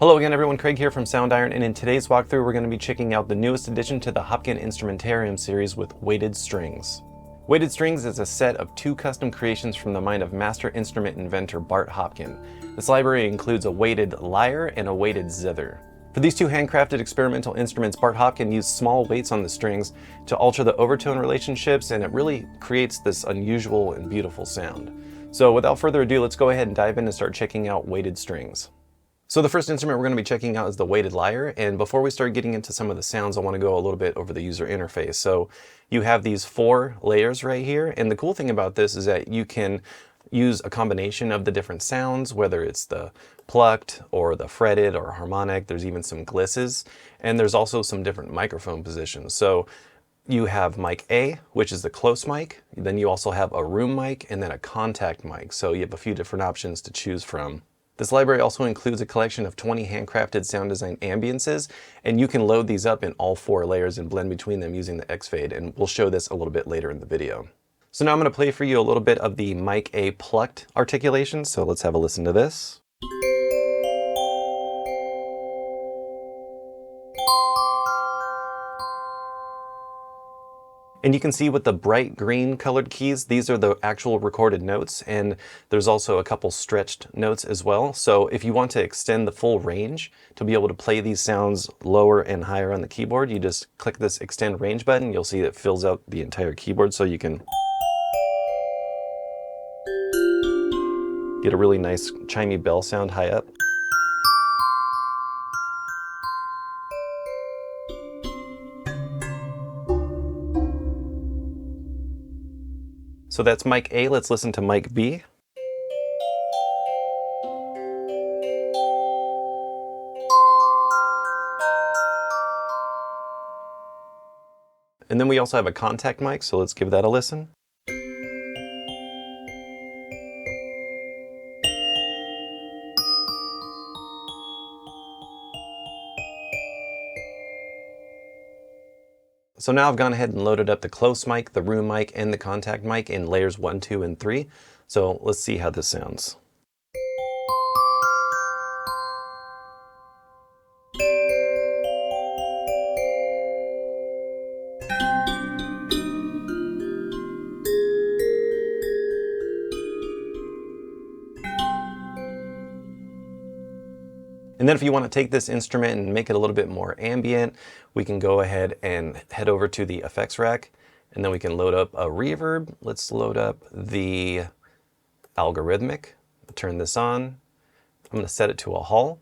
Hello again everyone, Craig here from Soundiron, and in today's walkthrough we're going to be checking out the newest addition to the Hopkin Instrumentarium series with weighted strings. Weighted strings is a set of 2 custom creations from the mind of master instrument inventor Bart Hopkin. This library includes a weighted Lyre and a weighted Zither. For these 2 handcrafted experimental instruments, Bart Hopkin used small weights on the strings to alter the overtone relationships, and it really creates this unusual and beautiful sound. So without further ado, let's go ahead and dive in and start checking out weighted strings. So the first instrument we're going to be checking out is the weighted Lyre, and before we start getting into some of the sounds, I want to go a little bit over the user interface. So you have these 4 layers right here, and the cool thing about this is that you can use a combination of the different sounds, whether it's the plucked or the fretted or harmonic. There's even some glisses, and there's also some different microphone positions. So you have mic A, which is the close mic, then you also have a room mic, and then a contact mic. So you have a few different options to choose from. This library also includes a collection of 20 handcrafted sound design ambiences, and you can load these up in all 4 layers and blend between them using the X-Fade, and we'll show this a little bit later in the video. So now I'm going to play for you a little bit of the mic A plucked articulation, so let's have a listen to this. And you can see with the bright green colored keys, these are the actual recorded notes, and there's also a couple stretched notes as well. So if you want to extend the full range to be able to play these sounds lower and higher on the keyboard, you just click this extend range button. You'll see it fills out the entire keyboard, so you can get a really nice chimey bell sound high up. So that's mic A. Let's listen to mic B. And then we also have a contact mic, so let's give that a listen. So now I've gone ahead and loaded up the close mic, the room mic, and the contact mic in layers 1, 2, and 3. So let's see how this sounds. And then if you want to take this instrument and make it a little bit more ambient, we can go ahead and head over to the effects rack, and then we can load up a reverb. Let's load up the algorithmic. Turn this on. I'm going to set it to a Hall.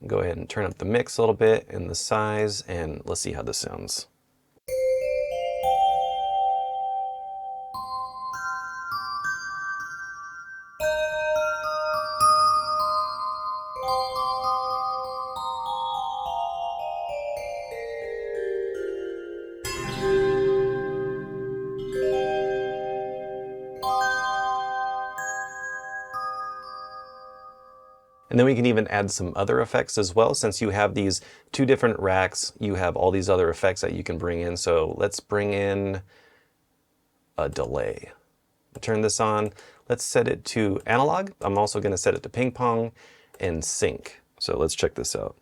Go ahead and turn up the mix a little bit and the size, and let's see how this sounds. And then we can even add some other effects as well. Since you have these 2 different racks, you have all these other effects that you can bring in. So let's bring in a delay. Turn this on. Let's set it to analog. I'm also going to set it to ping pong and sync. So let's check this out.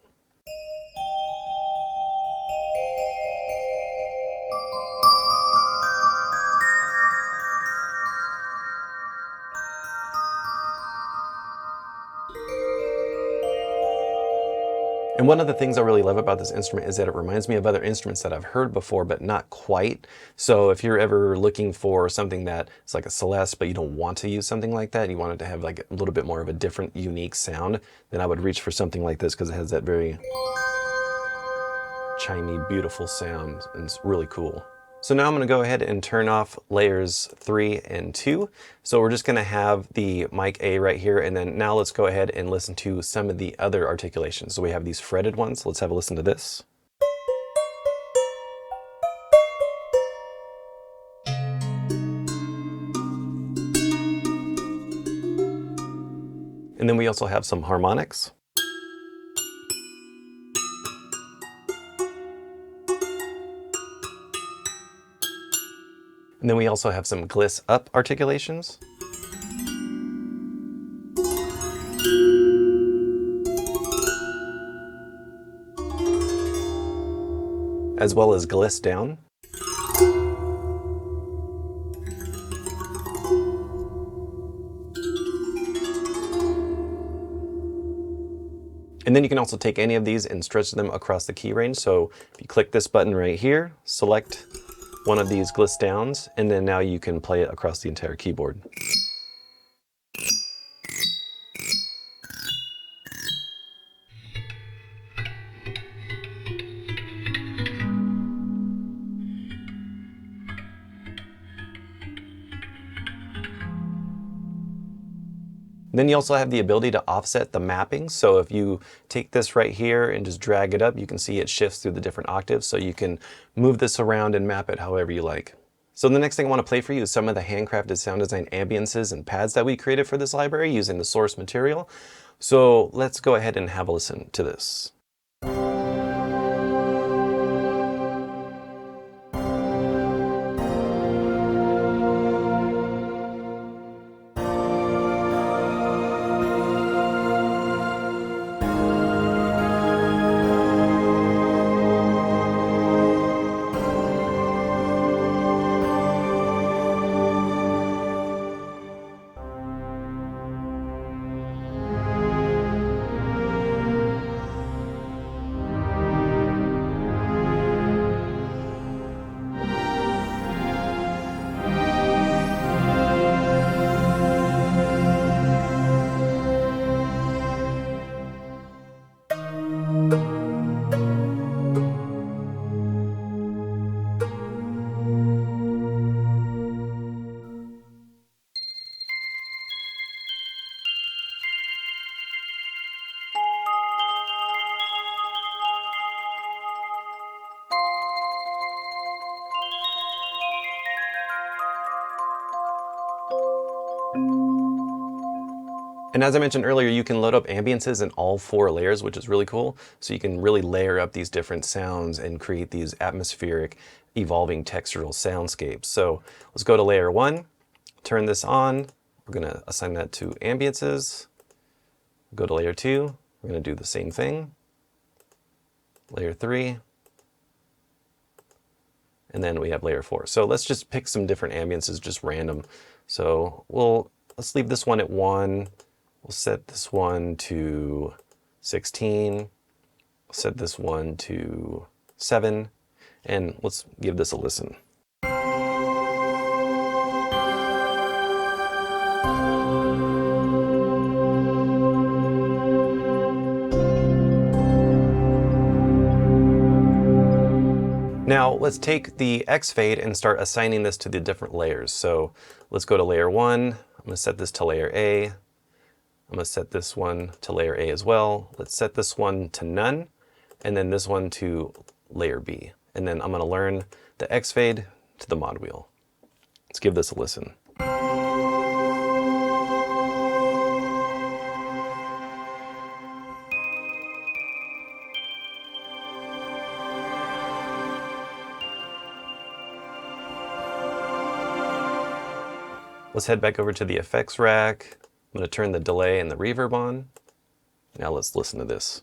And one of the things I really love about this instrument is that it reminds me of other instruments that I've heard before, but not quite. So if you're ever looking for something that's like a Celeste, but you don't want to use something like that, you want it to have like a little bit more of a different, unique sound, then I would reach for something like this because it has that very chimey, beautiful sound, and it's really cool. So now I'm going to go ahead and turn off layers 3 and 2. So we're just going to have the mic A right here, and then now let's go ahead and listen to some of the other articulations. So we have these fretted ones. Let's have a listen to this. And then we also have some harmonics. And then we also have some gliss up articulations. as well as gliss down. And then you can also take any of these and stretch them across the key range. So if you click this button right here, select one of these gliss downs, and then now you can play it across the entire keyboard. Then you also have the ability to offset the mapping. So if you take this right here and just drag it up, you can see it shifts through the different octaves. So you can move this around and map it however you like. So the next thing I want to play for you is some of the handcrafted sound design ambiences and pads that we created for this library using the source material. So let's go ahead and have a listen to this. And as I mentioned earlier, you can load up ambiences in all 4 layers, which is really cool. So you can really layer up these different sounds and create these atmospheric, evolving textural soundscapes. So let's go to layer 1, turn this on. We're going to assign that to ambiences. Go to layer 2, we're going to do the same thing. Layer 3. And then we have layer 4. So let's just pick some different ambiences, just random. So let's leave this one at 1. We'll set this one to 16. We'll set this one to 7. And let's give this a listen. Now let's take the X fade and start assigning this to the different layers. So let's go to layer 1. I'm going to set this to layer A. I'm going to set this one to layer A as well. Let's set this one to none, and then this one to layer B. And then I'm going to learn the X fade to the mod wheel. Let's give this a listen. Let's head back over to the effects rack. I'm going to turn the delay and the reverb on. Now let's listen to this.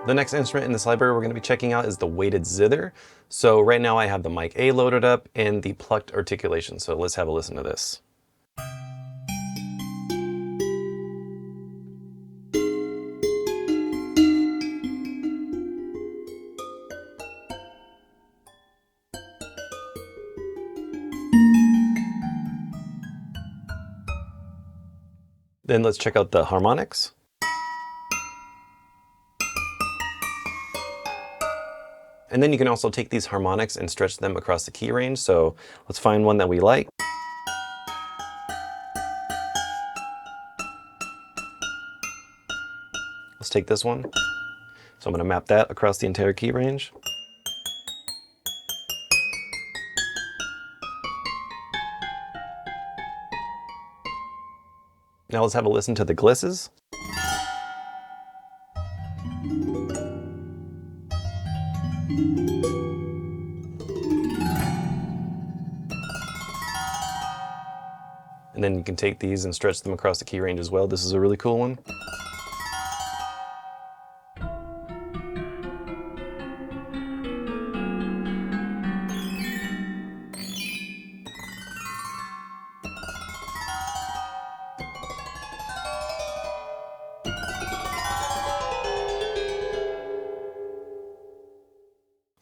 The next instrument in this library we're going to be checking out is the weighted Zither. So right now I have the mic A loaded up and the plucked articulation. So let's have a listen to this. Then let's check out the harmonics. And then you can also take these harmonics and stretch them across the key range. So let's find one that we like. Let's take this one. So I'm going to map that across the entire key range. Now let's have a listen to the glisses. And then you can take these and stretch them across the key range as well. This is a really cool one.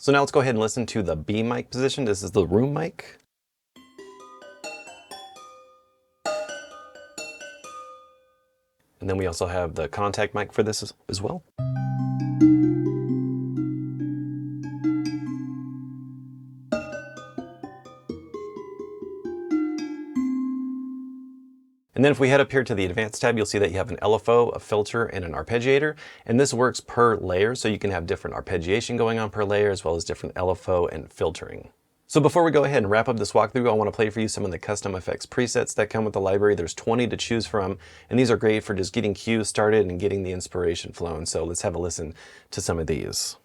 So now let's go ahead and listen to the B mic position. This is the room mic. And then we also have the contact mic for this as well. And then if we head up here to the Advanced tab, you'll see that you have an LFO, a filter, and an arpeggiator. And this works per layer, so you can have different arpeggiation going on per layer, as well as different LFO and filtering. So before we go ahead and wrap up this walkthrough, I want to play for you some of the custom effects presets that come with the library. There's 20 to choose from, and these are great for just getting cues started and getting the inspiration flowing. So let's have a listen to some of these.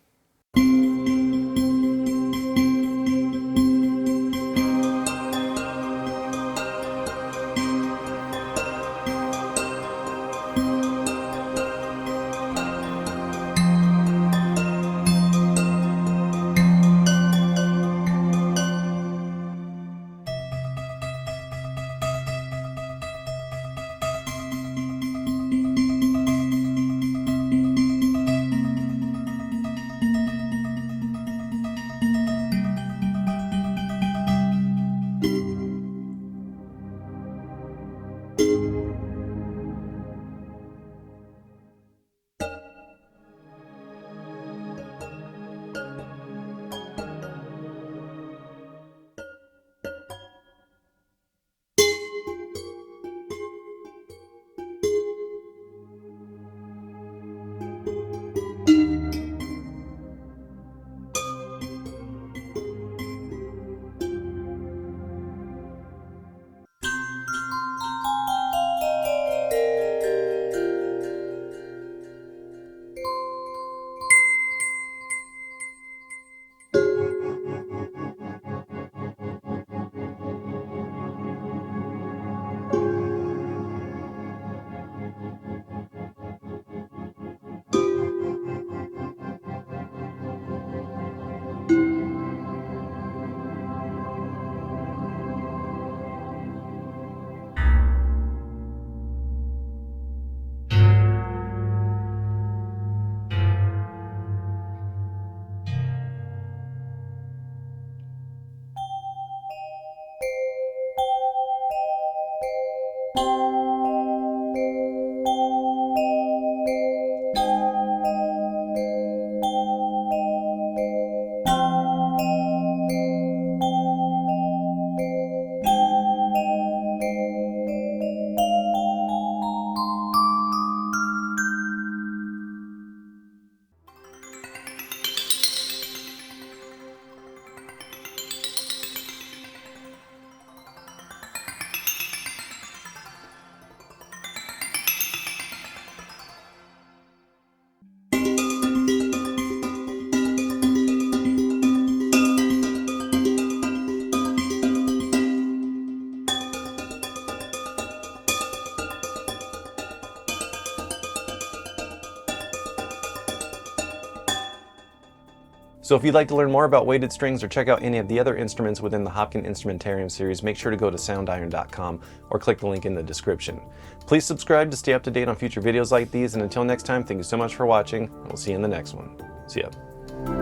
So if you'd like to learn more about weighted strings or check out any of the other instruments within the Hopkin Instrumentarium series, make sure to go to soundiron.com or click the link in the description. Please subscribe to stay up to date on future videos like these, and until next time, thank you so much for watching, and we'll see you in the next one. See ya.